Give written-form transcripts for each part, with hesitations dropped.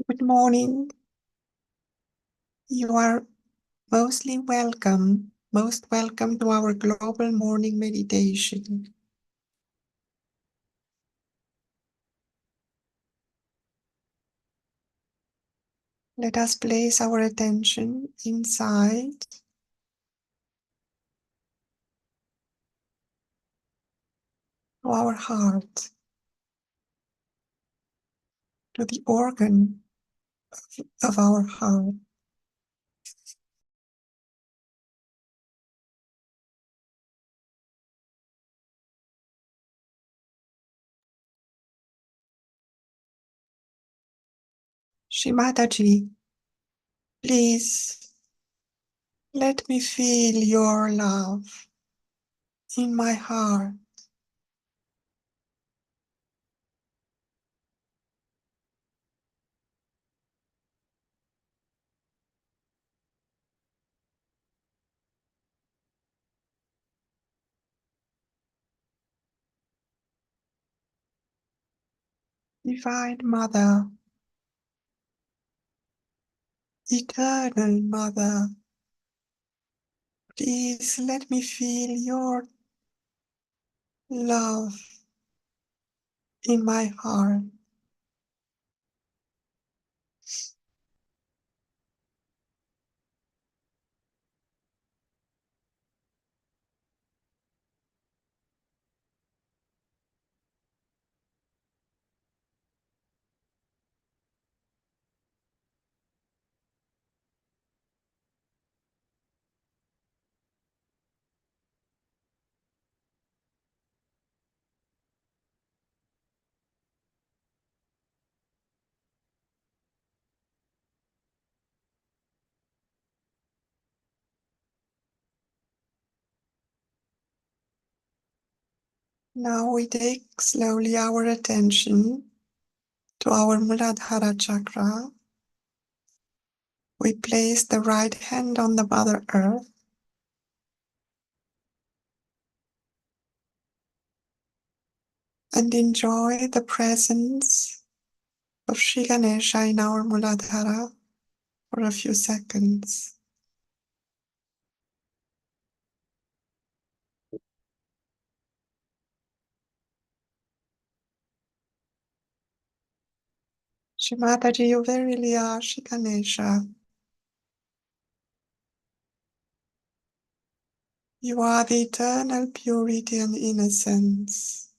Good morning. You are most welcome to our global morning meditation. Let us place our attention inside to our heart, to the organ of our heart. Shimataji, please let me feel your love in my heart. Divine Mother, Eternal Mother, please let me feel your love in my heart. Now we take slowly our attention to our Muladhara chakra. We place the right hand on the Mother Earth and enjoy the presence of Shri Ganesha in our Muladhara for a few seconds. Shri Mataji, you verily are Shri Ganesha. You are the eternal purity and innocence.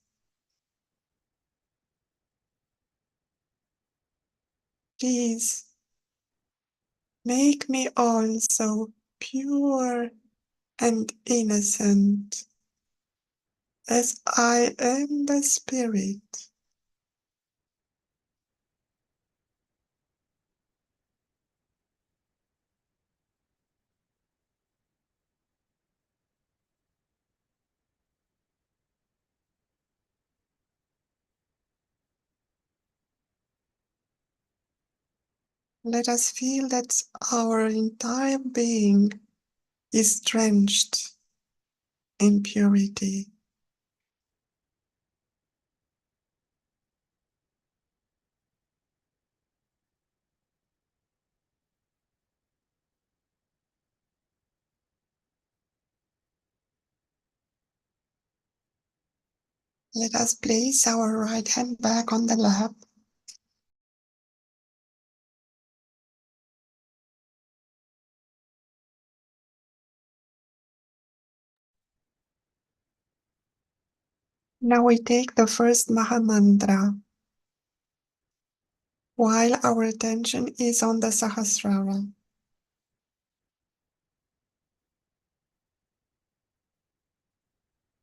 Please make me also pure and innocent as I am the spirit. Let us feel that our entire being is drenched in purity. Let us place our right hand back on the lap. Now we take the first Maha Mantra while our attention is on the Sahasrara.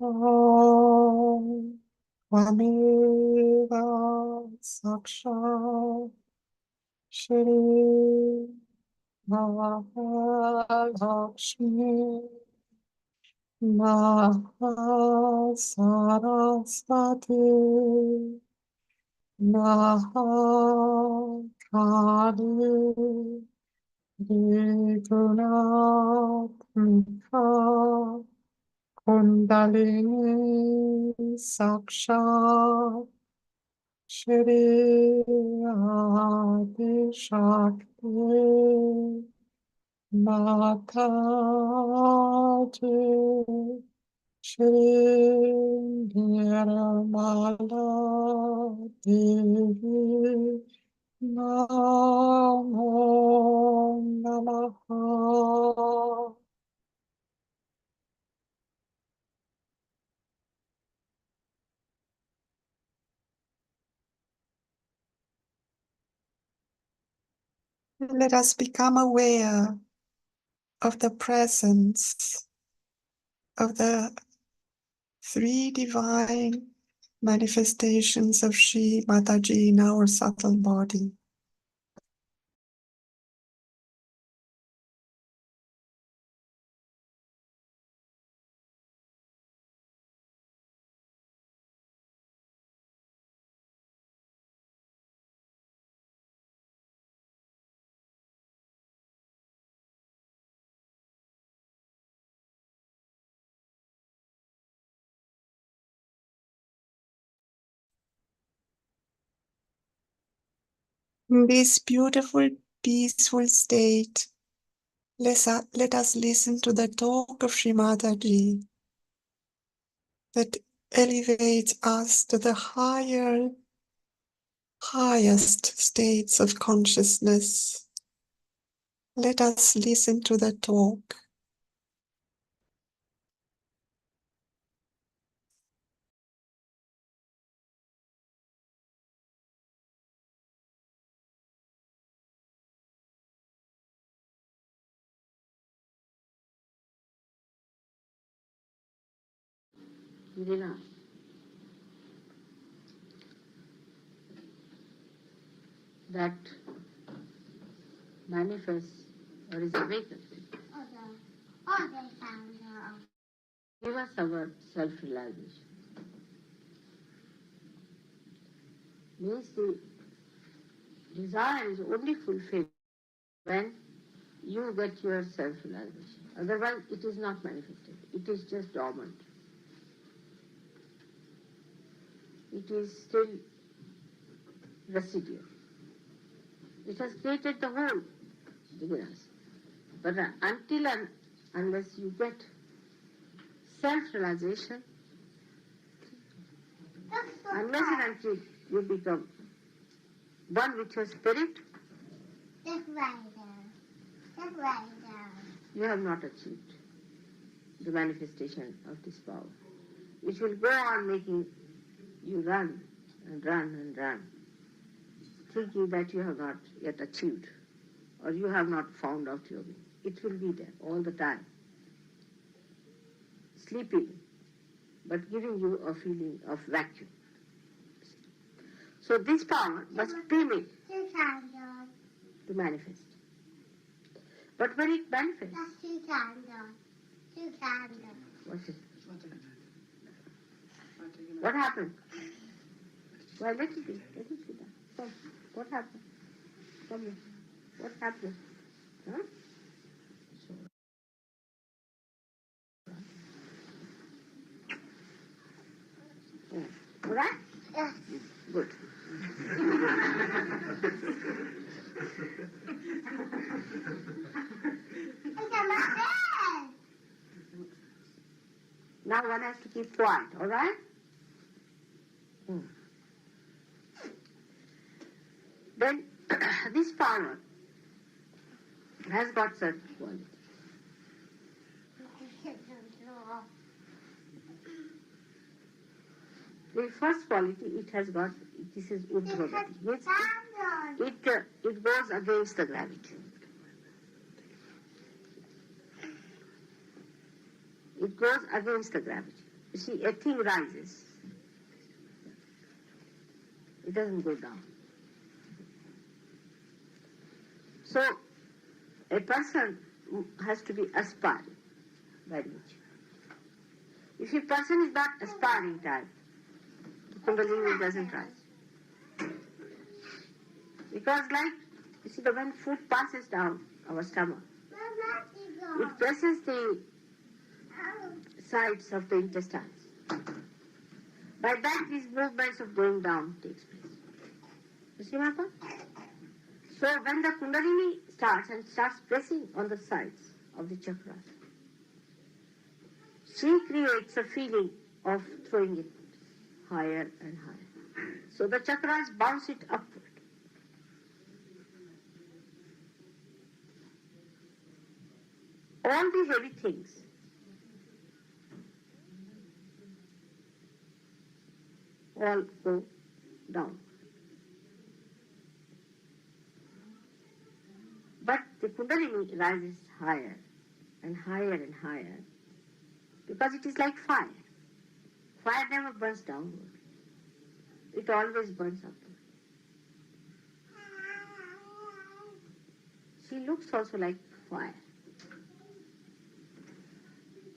Om Tvameva Sakshat Shri Mahalakshmi Mahasaraswati Mahakali Vidunatmika Kundalini Sakshat Shri Adi Shakti Mataji Shri Nirmala Devi Namo Namaha. Let us become aware of the presence of the three divine manifestations of Shri Mataji in our subtle body. In this beautiful, peaceful state, let us listen to the talk of Shri Mataji that elevates us to the highest states of consciousness. Let us listen to the talk. Irina, that manifests or is awakened. Give us our self-realization. Means the desire is only fulfilled when you get your self-realization. Otherwise, it is not manifested. It is just dormant. It is still residual. It has created the whole universe. But until and unless you get self-realization, unless and until you become one with your spirit, you have not achieved the manifestation of this power. It will go on making you run and run and run, thinking that you have not yet achieved or you have not found out your way. It will be there all the time, sleeping but giving you a feeling of vacuum. So this power must permit to manifest. But when it manifests, what's it? What happened? Well, let it be. Let it be done. Come. What happened? Come here. What happened? Huh? All right? Yeah. Good. Now one has to keep quiet, all right? Then this power has got certain qualities. The first quality it has got, this is Unforgiving. It goes against the gravity. It goes against the gravity. You see, a thing rises. It doesn't go down. So, a person has to be aspiring very much. If a person is not aspiring type, the Kundalini doesn't rise. Because like, you see, when food passes down our stomach, it presses the sides of the intestines. By that, these movements of going down takes place. You see, Mata? So when the Kundalini starts pressing on the sides of the chakras, she creates a feeling of throwing it higher and higher. So the chakras bounce it upward. All the heavy things all go down. But the Kundalini rises higher and higher and higher because it is like fire. Fire never burns downward. It always burns upward. She looks also like fire.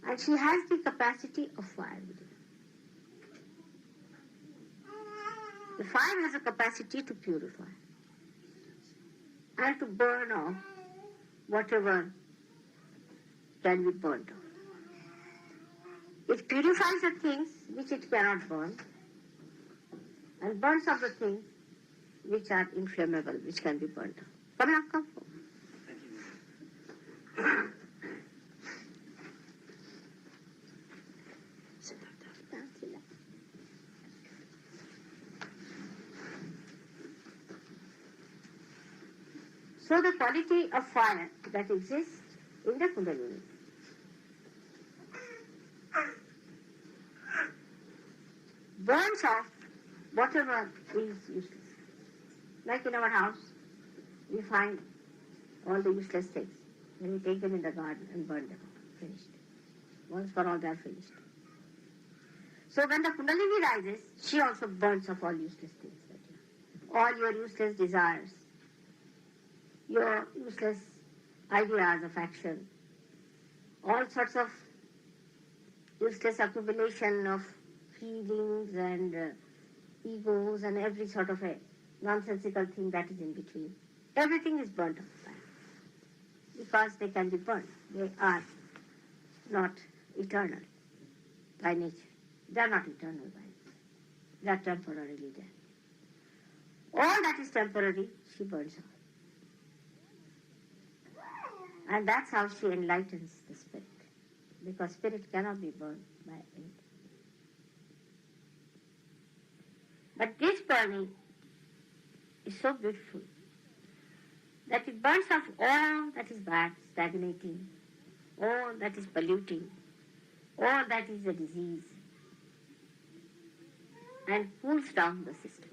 And she has the capacity of fire within her. The fire has a capacity to purify and to burn off whatever can be burnt off. It purifies the things which it cannot burn and burns off the things which are inflammable, which can be burnt off. Come now, come forward. So the quality of fire that exists in the Kundalini burns off whatever is useless. Like in our house, we find all the useless things. Then we take them in the garden and burn them. Finished. Once for all, they are finished. So when the Kundalini rises, she also burns off all useless things. All your useless desires, your useless ideas of action, all sorts of useless accumulation of feelings and egos and every sort of a nonsensical thing that is in between. Everything is burnt off by fire because they can be burnt. They are not eternal by nature. They are not eternal by nature. They are temporarily there. All that is temporary, she burns off. And that's how she enlightens the spirit. Because spirit cannot be burned by anything. But this burning is so beautiful that it burns off all that is bad, stagnating, all that is polluting, all that is a disease, and cools down the system.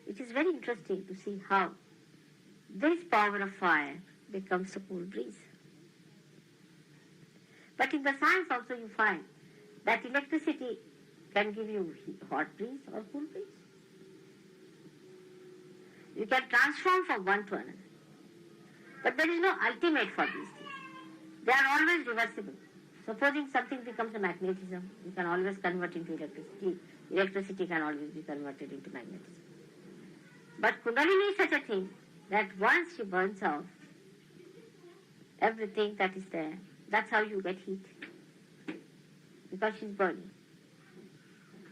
It is very interesting to see how this power of fire becomes a cool breeze. But in the science also you find that electricity can give you hot breeze or cool breeze. You can transform from one to another. But there is no ultimate for these things. They are always reversible. Supposing something becomes a magnetism, you can always convert into electricity. Electricity can always be converted into magnetism. But Kundalini is such a thing that once she burns out everything that is there, that's how you get heat. Because she's burning.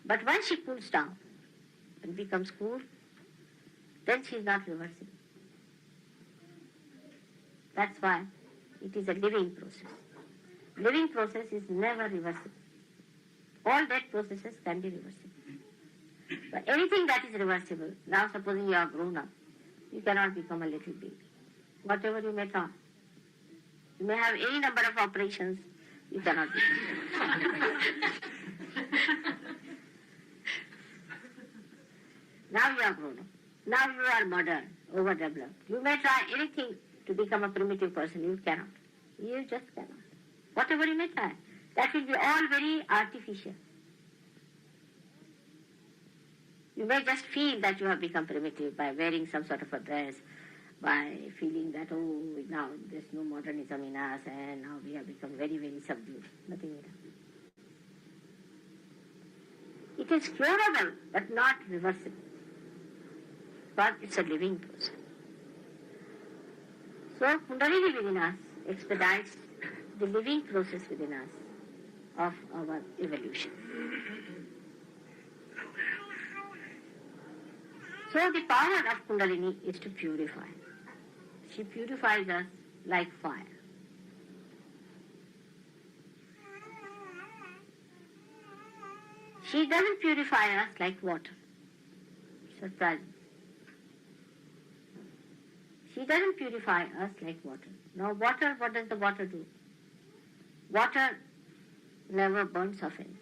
But once she cools down and becomes cool, then she is not reversible. That's why it is a living process. Living process is never reversible. All dead processes can be reversible. But anything that is reversible, now supposing you are grown up, you cannot become a little baby. Whatever you may try. You may have any number of operations, you cannot become. Now you are grown up. Now you are modern, overdeveloped. You may try anything to become a primitive person, you cannot. You just cannot. Whatever you may try, that will be all very artificial. You may just feel that you have become primitive by wearing some sort of a dress, by feeling that, oh, now there's no modernism in us and now we have become very, very subdued. Nothing will happen. It is curable but not reversible. But it's a living process. So Kundalini within us expedites the living process within us of our evolution. So the power of Kundalini is to purify. She purifies us like fire. She doesn't purify us like water. Surprising. She doesn't purify us like water. Now water, what does the water do? Water never burns offense.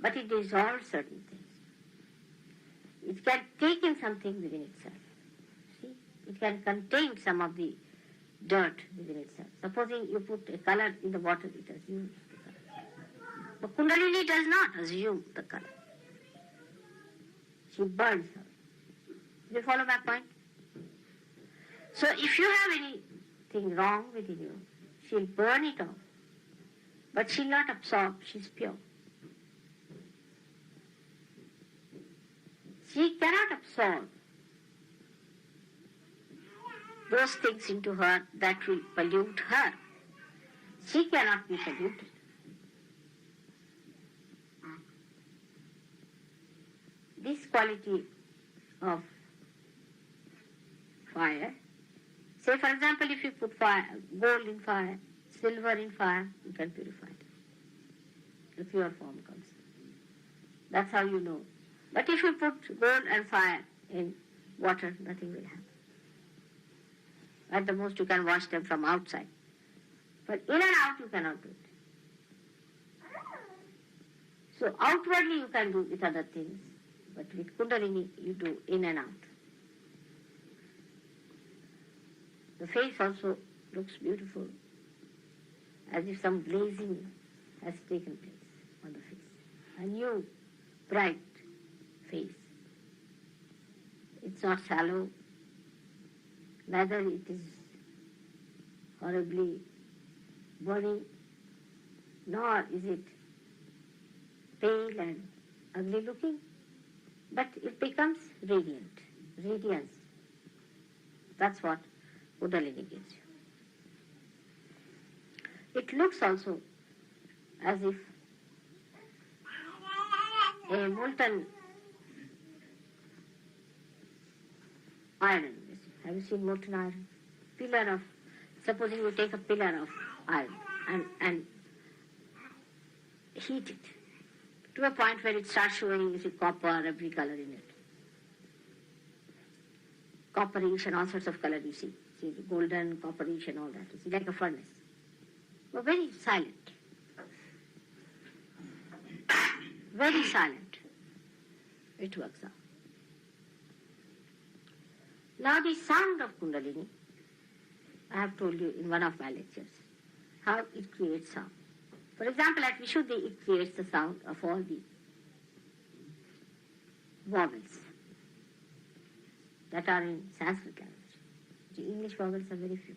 But it dissolves certain things. It can take in something within itself. See? It can contain some of the dirt within itself. Supposing you put a color in the water, it assumes the color. But Kundalini does not assume the color. She burns her. Do you follow my point? So if you have anything wrong within you, she'll burn it off. But she'll not absorb, she's pure. She cannot absorb those things into her that will pollute her. She cannot be polluted. This quality of fire, say for example, if you put fire, gold in fire, silver in fire, you can purify it. The pure form comes. That's how you know. But if you put gold and fire in water, nothing will happen. At the most you can wash them from outside. But in and out you cannot do it. So outwardly you can do with other things, but with Kundalini you do in and out. The face also looks beautiful, as if some glazing has taken place on the face. A new, bright face. It's not shallow, neither it is horribly burning, nor is it pale and ugly looking, but it becomes radiant, radiance. That's what Kundalini gives you. It looks also as if a molten iron. Have you seen molten iron? Pillar of, supposing you take a pillar of iron and heat it to a point where it starts showing, you see, copper, every color in it. Copperish and all sorts of color you see. See, golden, copperish and all that. You see, like a furnace. But very silent. Very silent. It works out. Now the sound of Kundalini, I have told you in one of my lectures, how it creates sound. For example, at Vishuddhi, it creates the sound of all the vowels that are in Sanskrit language. The English vowels are very few.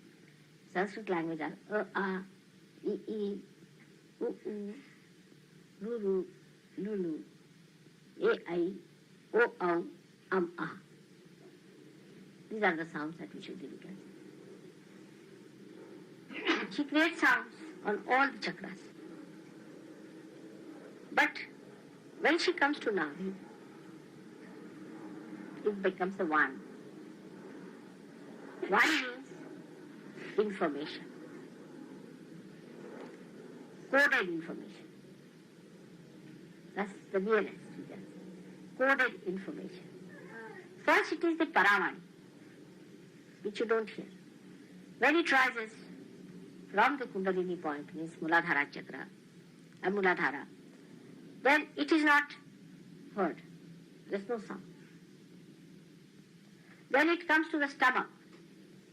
Sanskrit language are a, I, u, ru, lulu, ai, o, ah. These are the sounds that Vishuddhi becomes. She creates sounds on all the chakras. But when she comes to Navi, it becomes the one. One means information. Coded information. That's the nearest we can say. Coded information. First it is the Paravani, which you don't hear. When it rises from the Kundalini point, means Muladhara chakra, and Muladhara, then it is not heard. There's no sound. Then it comes to the stomach,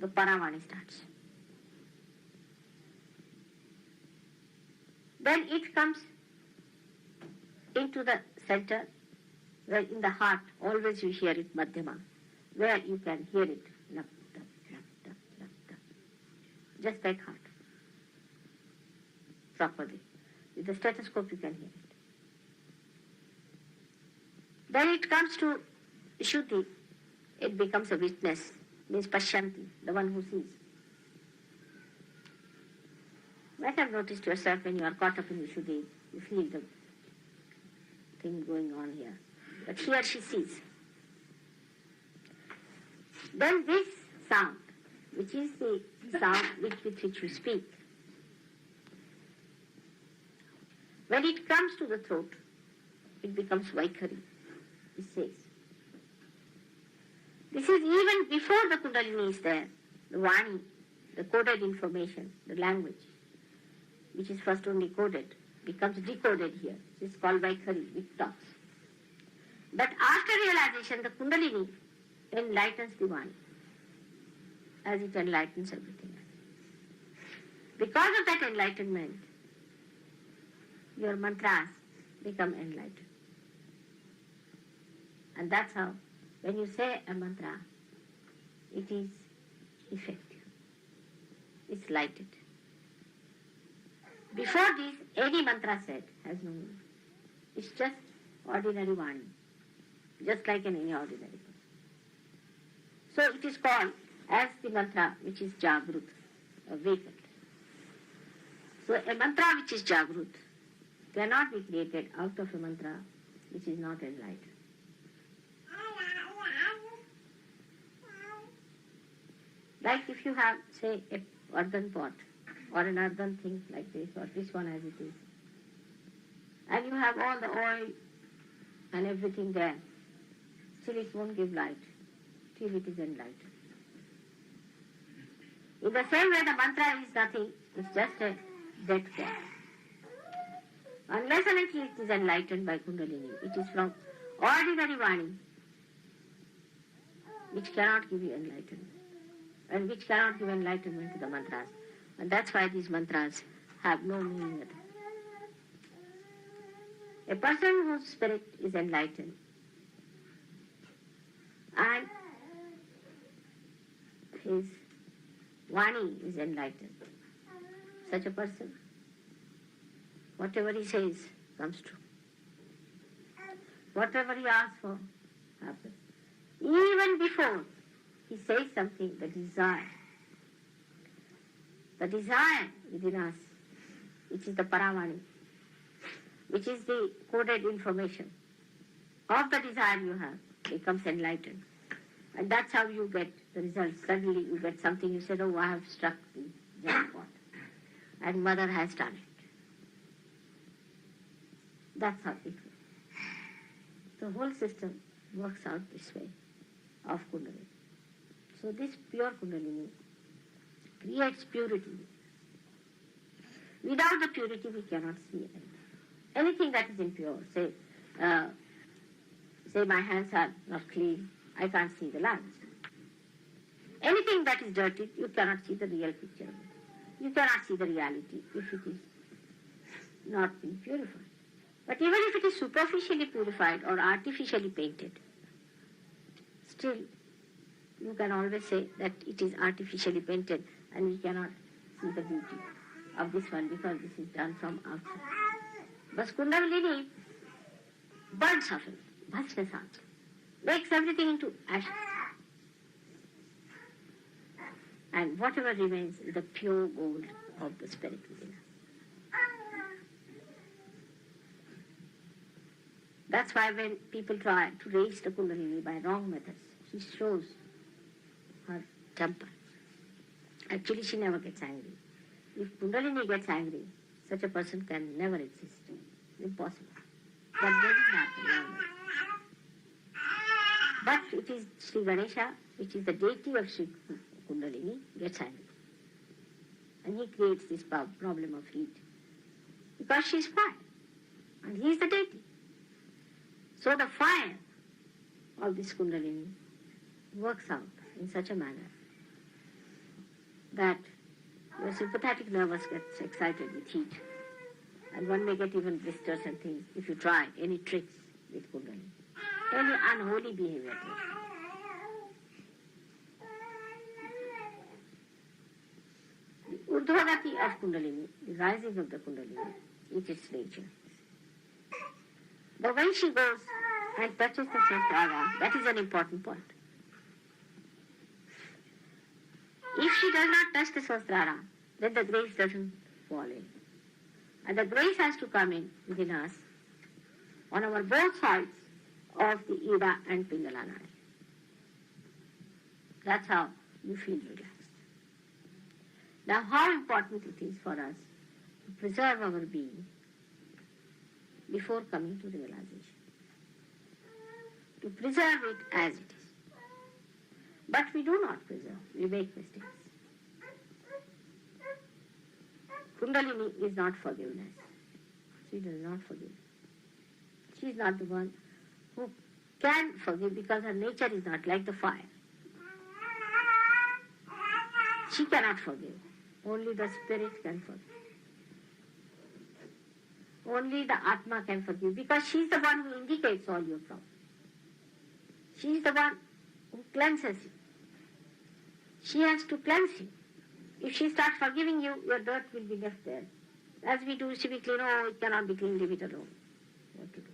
the Paravani starts. Then it comes into the center, where in the heart, always you hear it, Madhyama, where you can hear it, lap, tap, lap, tap, lap, tap. Just like heart. Properly. With the stethoscope you can hear it. Then it comes to Shuddhi, it becomes a witness, means Pashyanti, the one who sees. You might have noticed yourself when you are caught up in Vishuddhi, you feel the thing going on here. But here she sees. Then this sound, which is the sound with which you speak, when it comes to the throat, it becomes Vaikhari, it says. This is even before the Kundalini is there, the Vani, the coded information, the language, which is first only coded, becomes decoded here. It is called Vaikhari, which talks. But after realization, the Kundalini enlightens the Vani, as it enlightens everything else. Because of that enlightenment, your mantras become enlightened. And that's how, when you say a mantra, it is effective. It's lighted. Before this, any mantra said has no meaning. It's just ordinary Vani, just like in any ordinary person. So it is called as the mantra which is Jagrut, awakened. So a mantra which is Jagrut cannot be created out of a mantra which is not enlightened. Like if you have, say, an earthen pot or an earthen thing like this or this one as it is, and you have all the oil and everything there, still it won't give light till it is enlightened. In the same way, the mantra is nothing, it's just a dead pot. Unless and until it is enlightened by Kundalini, it is from ordinary Vani, which cannot give you enlightenment, and which cannot give enlightenment to the mantras. And that's why these mantras have no meaning at all. A person whose spirit is enlightened and his Vani is enlightened, such a person, whatever he says comes true. Whatever he asks for happens. Even before he says something, the desire within us, which is the Paravani, which is the coded information of the desire you have, becomes enlightened. And that's how you get the results. Suddenly you get something, you said, oh, I have struck the jackpot. And mother has done it. That's how it works. The whole system works out this way of Kundalini. So this pure Kundalini creates purity. Without the purity we cannot see anything. Anything that is impure, say my hands are not clean, I can't see the lines. Anything that is dirty, you cannot see the real picture of it. You cannot see the reality if it is not being purified. But even if it is superficially purified or artificially painted, still you can always say that it is artificially painted and we cannot see the beauty of this one because this is done from outside. But Kundalini burns off it, bhasma out, makes everything into ashes. And whatever remains is the pure gold of the spirit within us. That's why when people try to raise the Kundalini by wrong methods, she shows her temper. Actually, she never gets angry. If Kundalini gets angry, such a person can never exist. Impossible. That doesn't happen normally. But it is Sri Ganesha, which is the deity of Sri Kundalini, gets angry. And he creates this problem of heat. Because she is fire. And he is the deity. So the fire of this Kundalini works out in such a manner that your sympathetic nervous gets excited with heat. And one may get even blisters and things if you try any tricks with Kundalini. Any unholy behavior. The Urdhvagati of Kundalini, the rising of the Kundalini, is its nature. But when she goes and touches the Sahasrara, that is an important point. If she does not touch the Sahasrara, then the grace doesn't fall in. And the grace has to come in within us on our both sides of the Ida and Pingala line. That's how you feel relaxed. Now, how important it is for us to preserve our being before coming to realization. To preserve it as it is. But we do not preserve. We make mistakes. Kundalini is not forgiveness. She does not forgive. She is not the one who can forgive because her nature is not like the fire. She cannot forgive. Only the spirit can forgive. Only the Atma can forgive because she is the one who indicates all your problems. She is the one who cleanses you. She has to cleanse you. If she starts forgiving you, your dirt will be left there. As we do civically, no, it cannot be clean, leave it alone. What to do?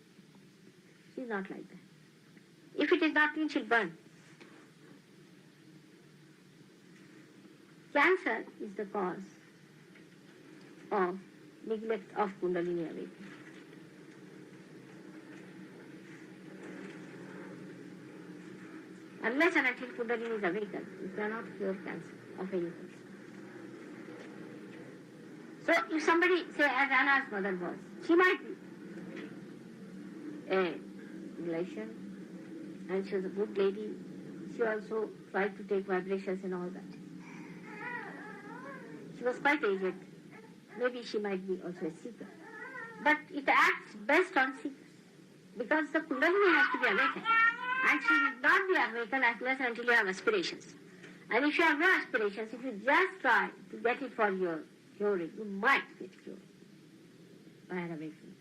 She is not like that. If it is not clean, she'll burn. Cancer is the cause of neglect of Kundalini awakening. Unless and until Kundalini is awakened, you cannot cure cancer of any kind. So if somebody, say as Anna's mother was, she might be a relation and she was a good lady. She also tried to take vibrations and all that. She was quite aged. Maybe she might be also a seeker. But it acts best on seekers because the Kundalini has to be awakened. And she will not be awakened unless and until you have aspirations. And if you have no aspirations, if you just try to get it for your curing, you might get cured by an awakening.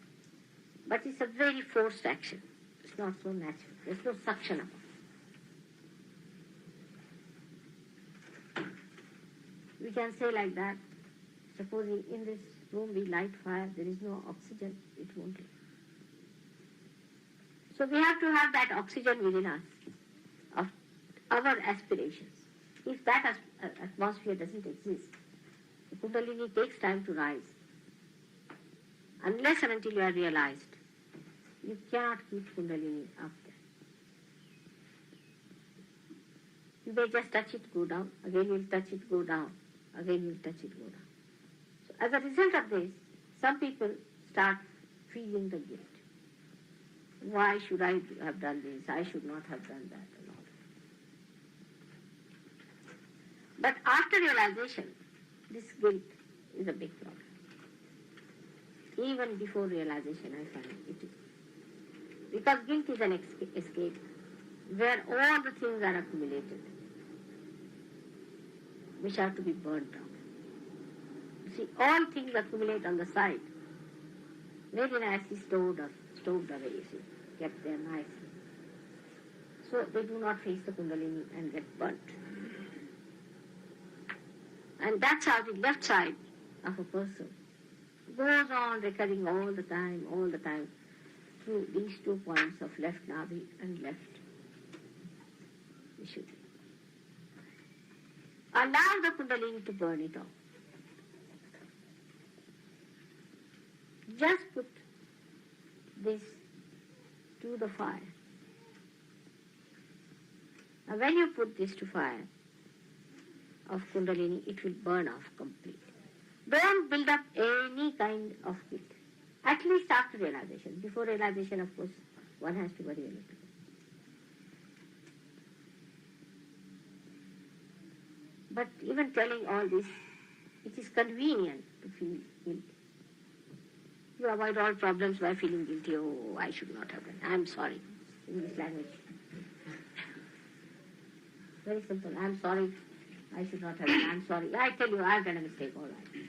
But it's a very forced action. It's not so natural. There's no suction of it. We can say like that, supposing in this room we light fire, there is no oxygen, it won't live. So we have to have that oxygen within us, of our aspirations. If that atmosphere doesn't exist, the Kundalini takes time to rise. Unless and until you are realized, you cannot keep Kundalini up there. You may just touch it, go down. Again you will touch it, go down. Again you will touch it, go down. So as a result of this, some people start feeling the guilt. Why should I have done this? I should not have done that and all. But after realization, this guilt is a big problem. Even before realization, I find it is. Because guilt is an escape where all the things are accumulated, which have to be burned down. See, all things accumulate on the side. Very nicely stored away, you see, kept there nicely. So they do not face the Kundalini and get burnt. And that's how the left side of a person goes on recurring all the time, through these 2 points of left navi and left Vishuddhi. Allow the Kundalini to burn it off. Just put this to the fire. Now when you put this to fire of Kundalini, it will burn off completely. Don't build up any kind of guilt. At least after realization. Before realization, of course, one has to worry a little. But even telling all this, it is convenient to feel guilty. You avoid all problems by feeling guilty. Oh, I should not have done. I'm sorry. English language. Very simple. I'm sorry. I should not have done. I'm sorry. I tell you, I've done a mistake. All right.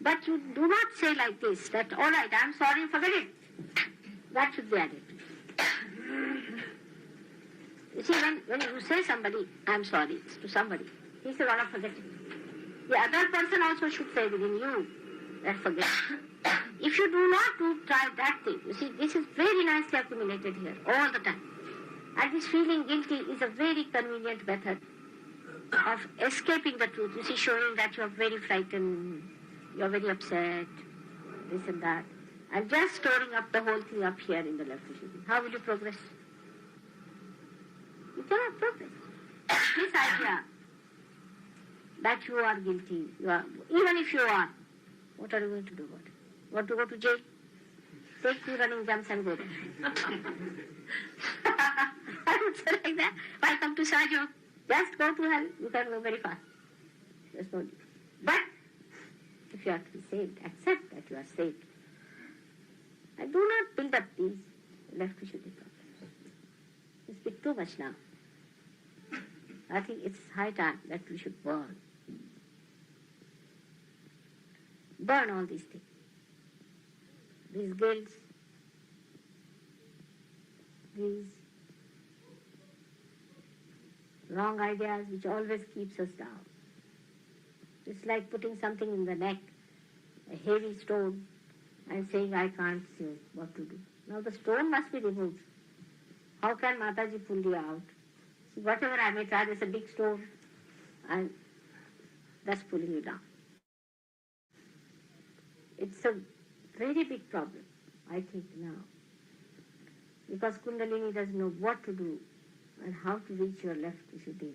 But you do not say like this, that all right, I'm sorry, forget it. That should be added. You see, when you say somebody, I'm sorry, to somebody, he says, oh, forget it. The other person also should say within you, that forget it. If you do not try that thing, you see, this is very nicely accumulated here, all the time. And this feeling guilty is a very convenient method of escaping the truth. You see, showing that you are very frightened, you are very upset, this and that. And just storing up the whole thing up here in the left Vishuddhi. How will you progress? You cannot progress. This idea that you are guilty, even if you are, what are you going to do about it? Want to go to jail? Take 2 running jumps and go there. I would say like that. Welcome to Sahaja. Just go to hell. You can go very fast. There's no need. But if you are to be saved, accept that you are saved. And do not build up these left Vishuddhi problems. It's a bit too much now. I think it's high time that we should burn. Burn all these things. These guilts, these wrong ideas which always keeps us down. It's like putting something in the neck, a heavy stone, and saying, I can't see what to do. Now the stone must be removed. How can Mataji pull you out? See, whatever I may try, there's a big stone, and that's pulling you down. It's a very big problem, I think, now. Because Kundalini doesn't know what to do and how to reach your left Vishuddhi.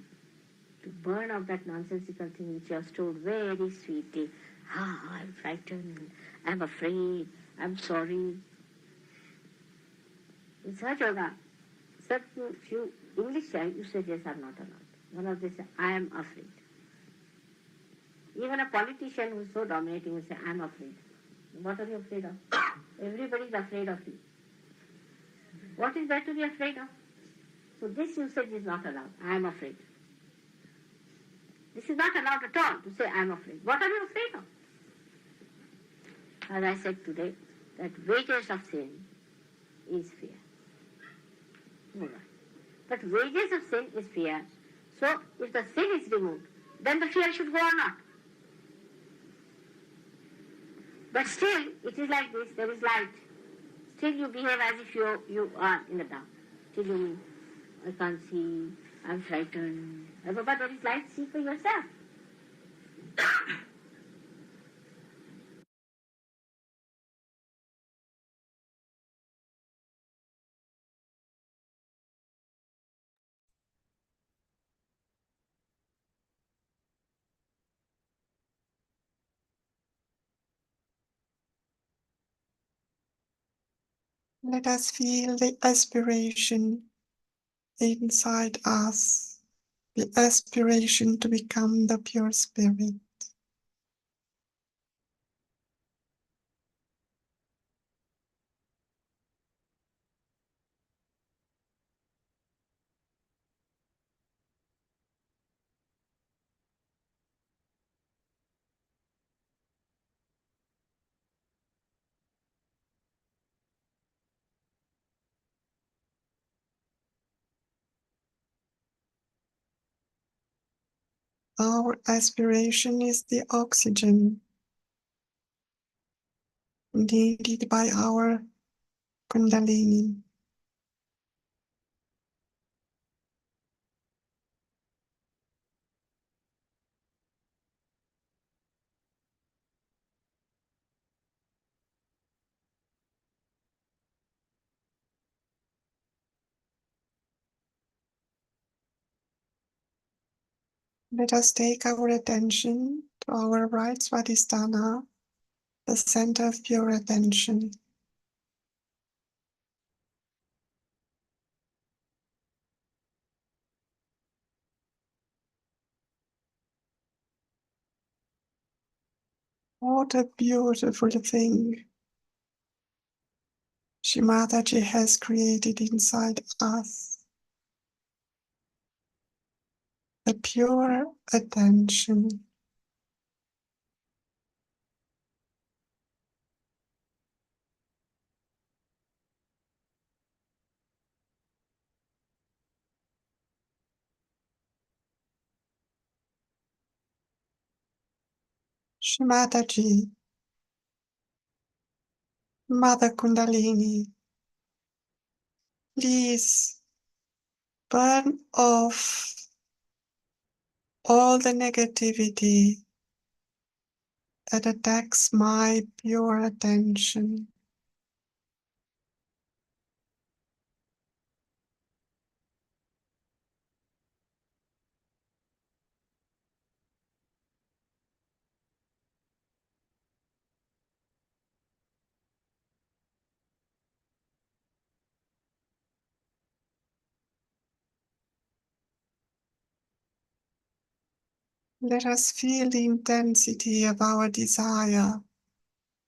To burn out that nonsensical thing which you have stored very sweetly. I'm frightened, I'm afraid, I'm sorry. In Sahaja Yoga, certain few English usages are not allowed. One of them says, I am afraid. Even a politician who is so dominating will say, I'm afraid. What are you afraid of? Everybody is afraid of you. What is there to be afraid of? So this usage is not allowed. I am afraid. This is not allowed at all to say I am afraid. What are you afraid of? As I said today, that wages of sin is fear. All right. But wages of sin is fear. So if the sin is removed, then the fear should go or not. But still, it is like this, there is light. Still you behave as if you are in the dark. Still you mean, I can't see, I'm frightened. But there is light, see for yourself. Let us feel the aspiration inside us, the aspiration to become the pure spirit. Our aspiration is the oxygen needed by our Kundalini. Let us take our attention to our right Swadhisthana, the center of pure attention. What a beautiful thing Shrimataji has created inside us. The pure attention. Shrimataji, Mother Kundalini, please burn off all the negativity that attacks my pure attention. Let us feel the intensity of our desire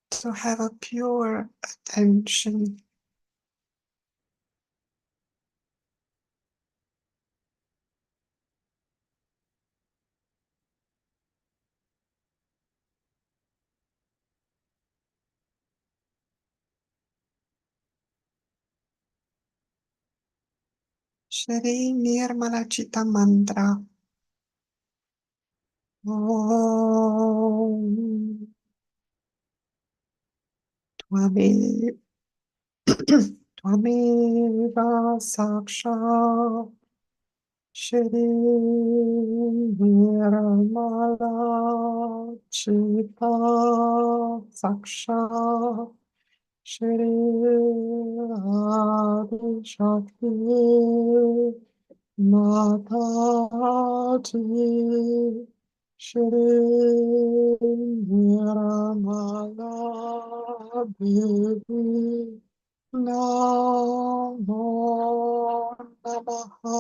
to have a pure attention. Shri Nirmala Chitta Mantra. Om Twame Twameva Saksha Shri Nirmala Chitta Saksha Shri Adi Shakti Mataji Shri Nirmala Devi Namo Namaha.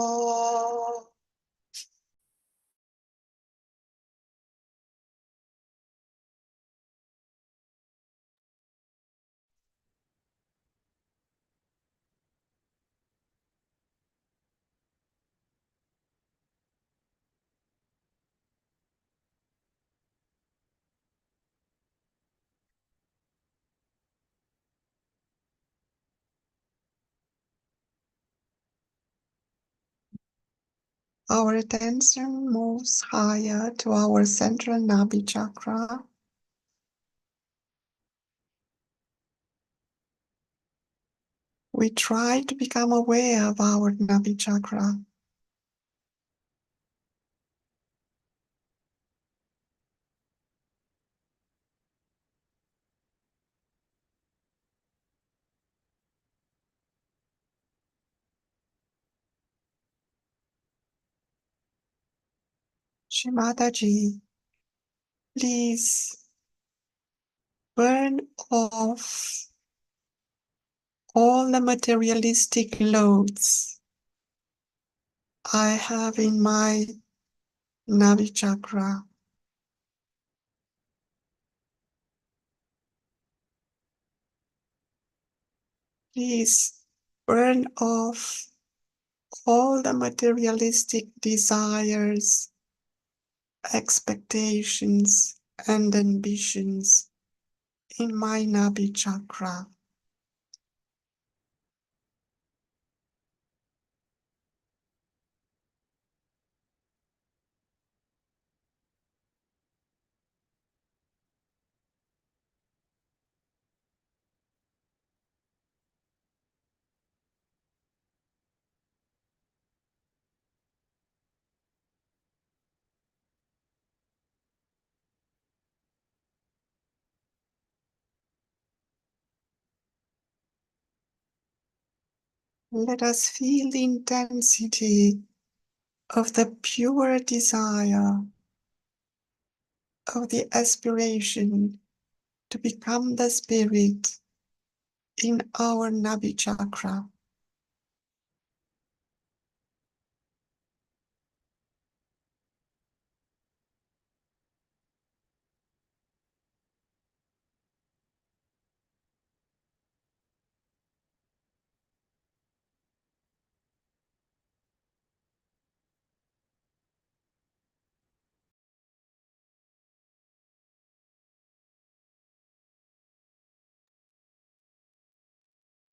Our attention moves higher to our central Nabi chakra. We try to become aware of our Nabi chakra. Shrimataji, please burn off all the materialistic loads I have in my Navi chakra. Please burn off all the materialistic desires, expectations, and ambitions in my Nabi chakra. Let us feel the intensity of the pure desire, of the aspiration to become the spirit in our Nabi chakra.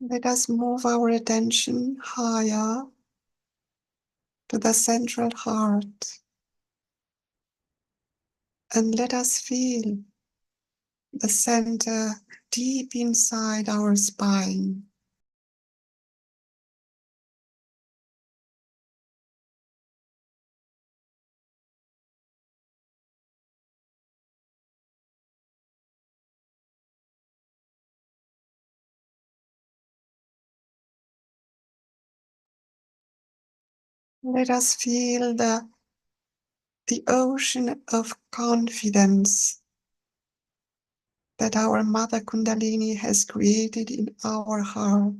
Let us move our attention higher to the central heart, and let us feel the center deep inside our spine. Let us feel the ocean of confidence that our Mother Kundalini has created in our heart.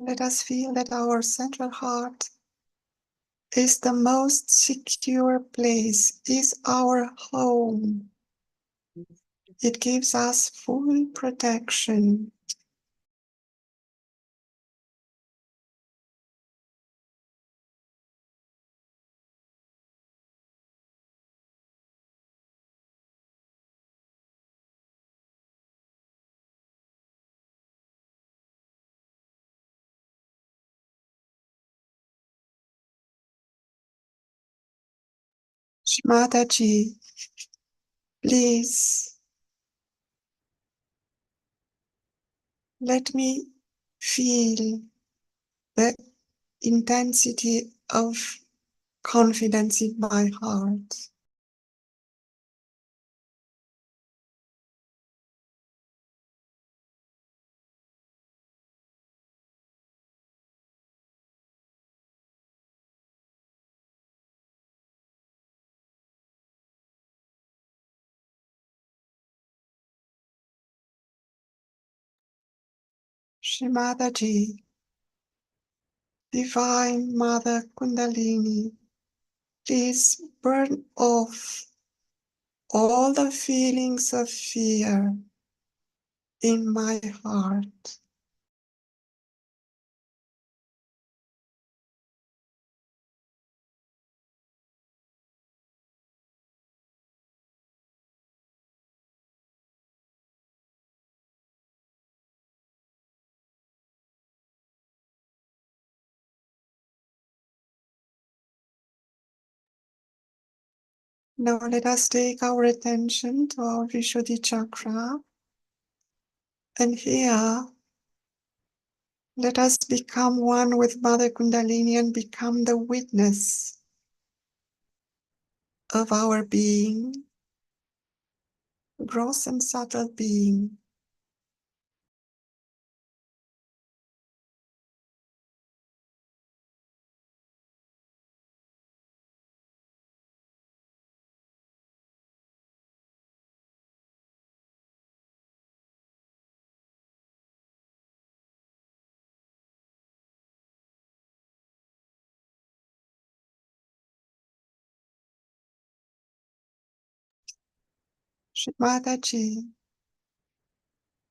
Let us feel that our central heart is the most secure place, is our home. It gives us full protection. Mataji, please let me feel the intensity of confidence in my heart. Mataji, Divine Mother Kundalini, please burn off all the feelings of fear in my heart. Now let us take our attention to our Vishuddhi chakra, and here let us become one with Mother Kundalini and become the witness of our being, gross and subtle being. Mataji,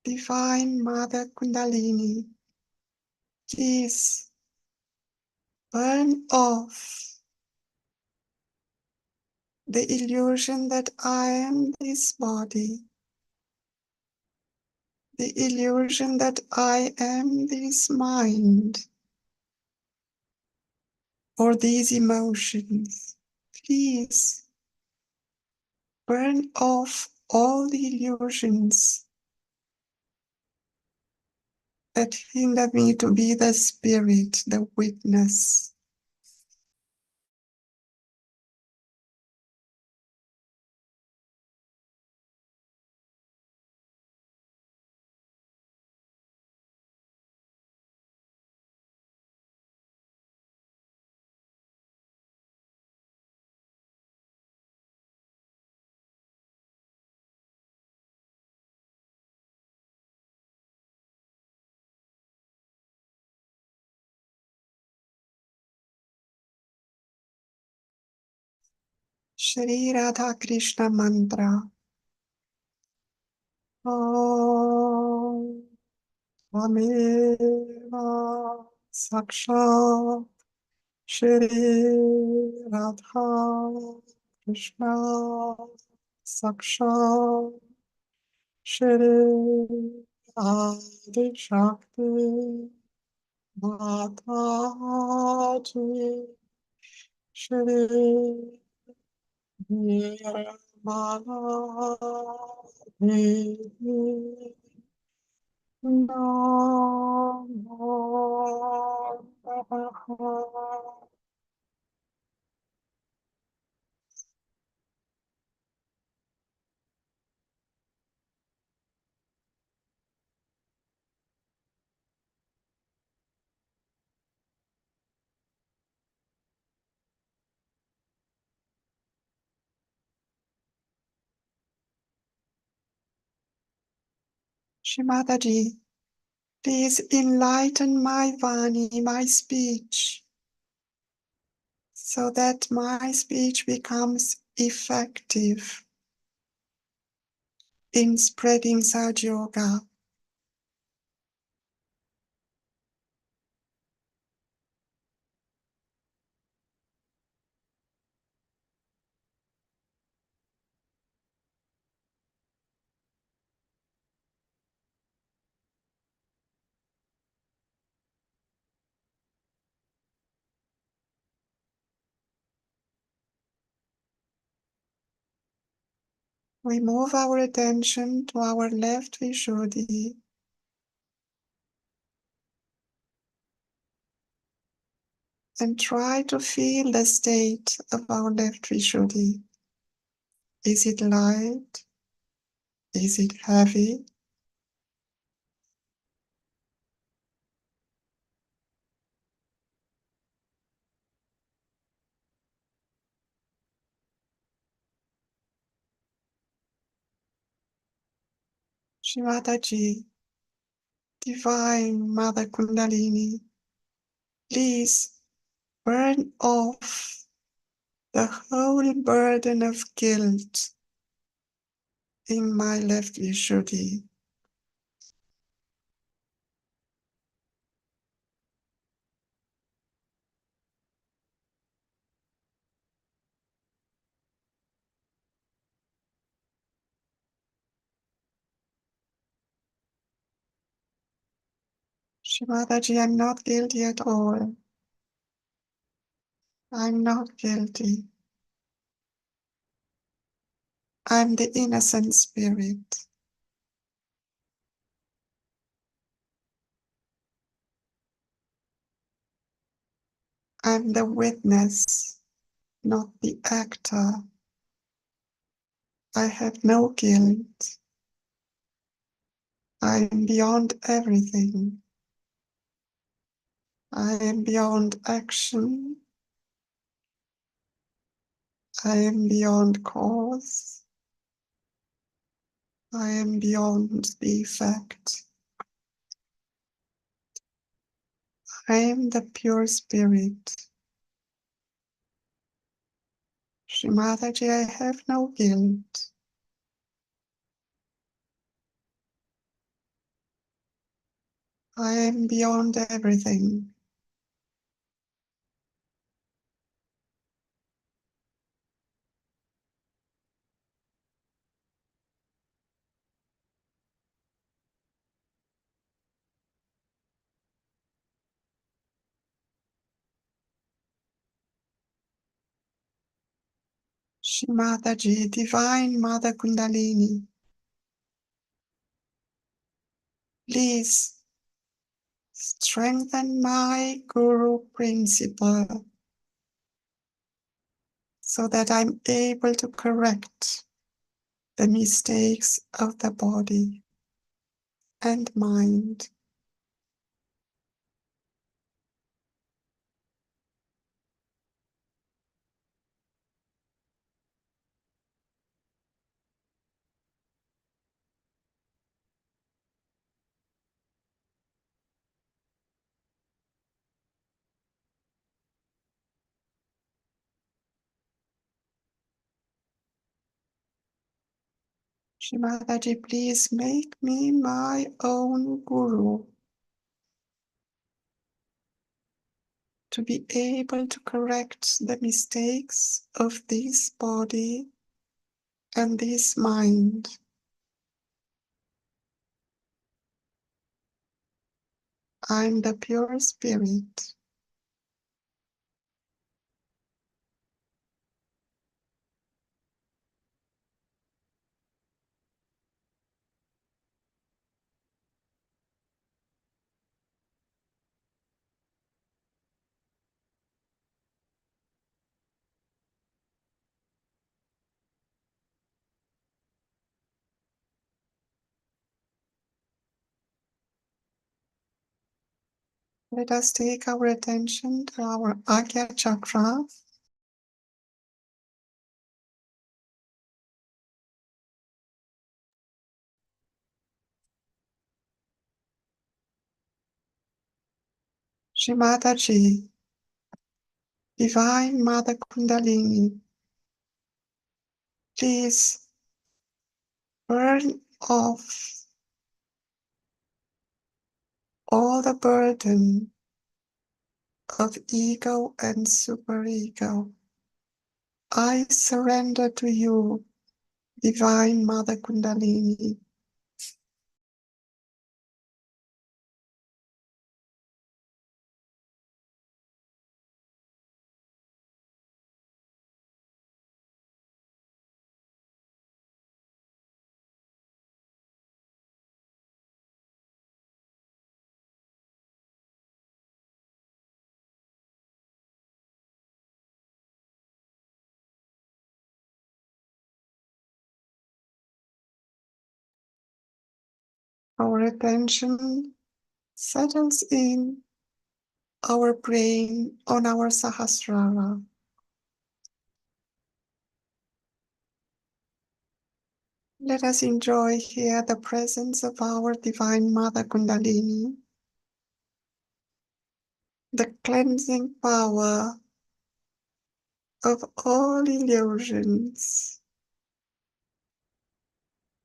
Divine Mother Kundalini, please burn off the illusion that I am this body, the illusion that I am this mind or these emotions. Please burn off all the illusions that hinder me to be the spirit, the witness. Shri Radha Krishna mantra. Om Tvameva Sakshat Shri Radha Krishna Sakshat Shri Adi Shakti Mataji Shri Nirmala Devi Namo Namaha. Shrimataji, please enlighten my Vani, my speech, so that my speech becomes effective in spreading Sahaja Yoga. We move our attention to our left Vishuddhi and try to feel the state of our left Vishuddhi. Is it light? Is it heavy? Shrimataji, Divine Mother Kundalini, please burn off the whole burden of guilt in my left Vishuddhi. Shrimataji, I'm not guilty at all. I'm not guilty. I'm the innocent spirit. I'm the witness, not the actor. I have no guilt. I am beyond everything. I am beyond action. I am beyond cause. I am beyond the effect. I am the pure spirit. Shrimataji, I have no guilt. I am beyond everything. Shrimataji, Divine Mother Kundalini, please strengthen my Guru principle so that I'm able to correct the mistakes of the body and mind. Shrimadaji, please make me my own Guru to be able to correct the mistakes of this body and this mind. I'm the pure spirit. Let us take our attention to our Agya chakra. Shrimadaji, Divine Mother Kundalini, please burn off all the burden of ego and superego. I surrender to you, Divine Mother Kundalini. Our attention settles in our brain on our Sahasrara. Let us enjoy here the presence of our Divine Mother Kundalini, the cleansing power of all illusions,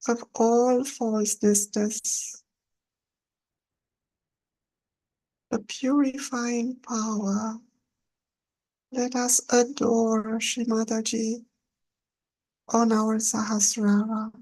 of all falsenesses, the purifying power. Let us adore Shrimadaji on our Sahasrara.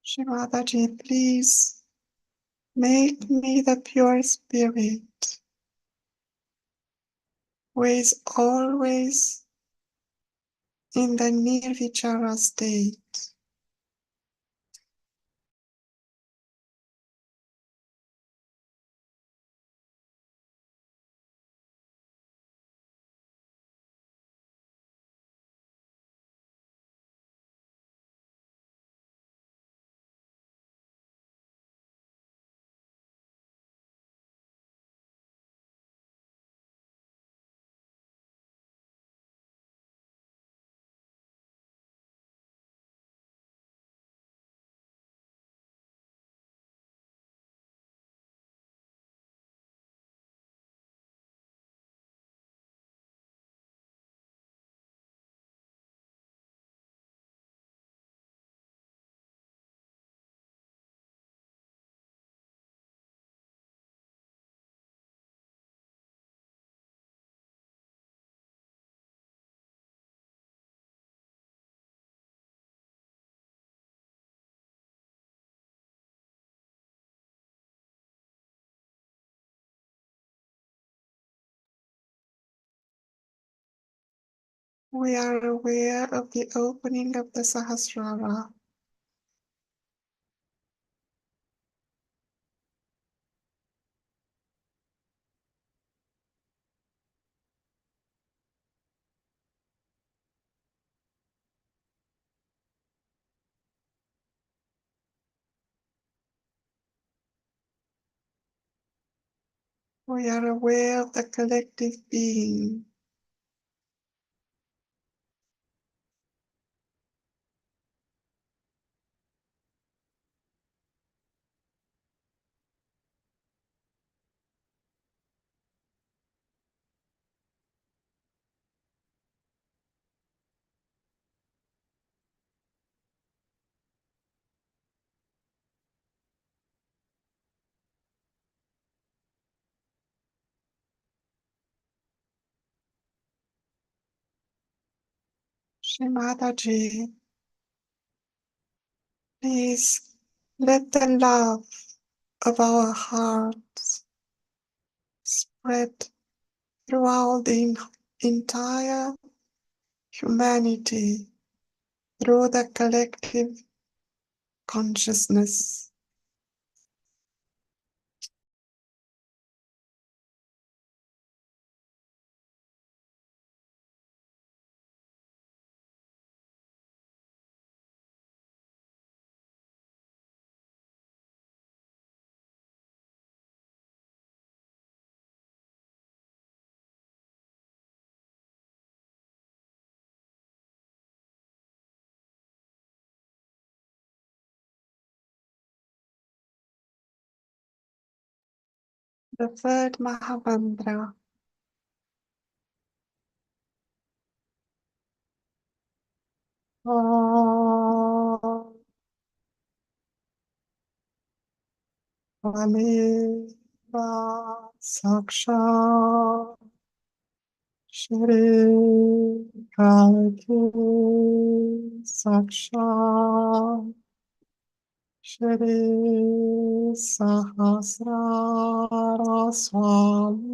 Shri Mataji, please make me the pure spirit who is always in the nirvichara state. We are aware of the opening of the Sahasrara. We are aware of the collective being. Shri Mataji, please let the love of our hearts spread throughout the entire humanity through the collective consciousness. The third Mahamantra. Om Ameva Saksha Shri Kalki Saksha Shri Sahasrara Swami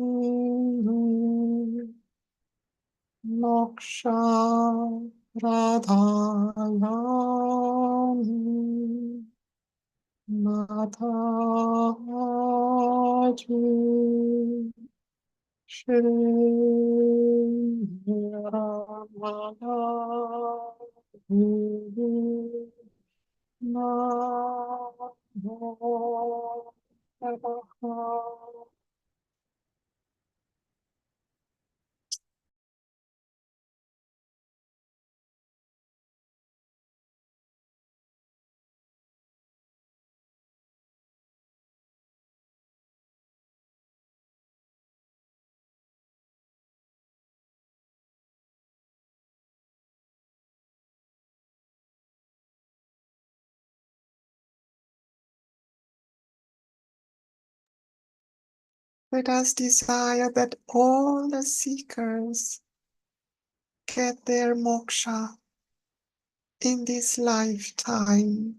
Moksha Radharani Mataji Shri Ramana Devi Namo Namaha. Let us desire that all the seekers get their moksha in this lifetime.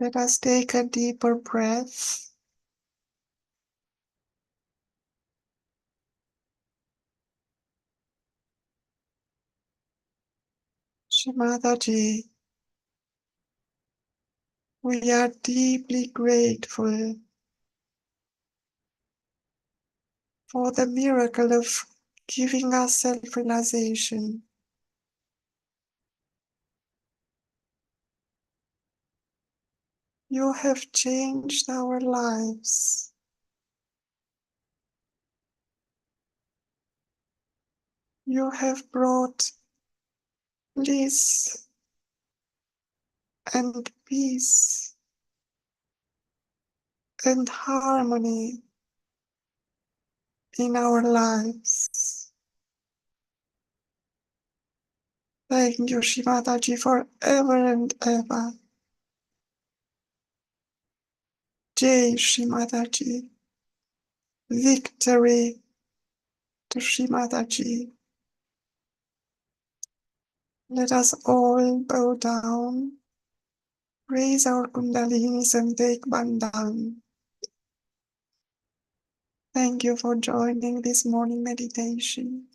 Let us take a deeper breath. Shimataji, we are deeply grateful for the miracle of giving us self-realization. You have changed our lives. You have brought bliss and peace and harmony in our lives. Thank you, Shimataji, forever and ever. Jai Shimataji. Victory to Shimataji. Let us all bow down, raise our Kundalinis and take Bandhan. Thank you for joining this morning meditation.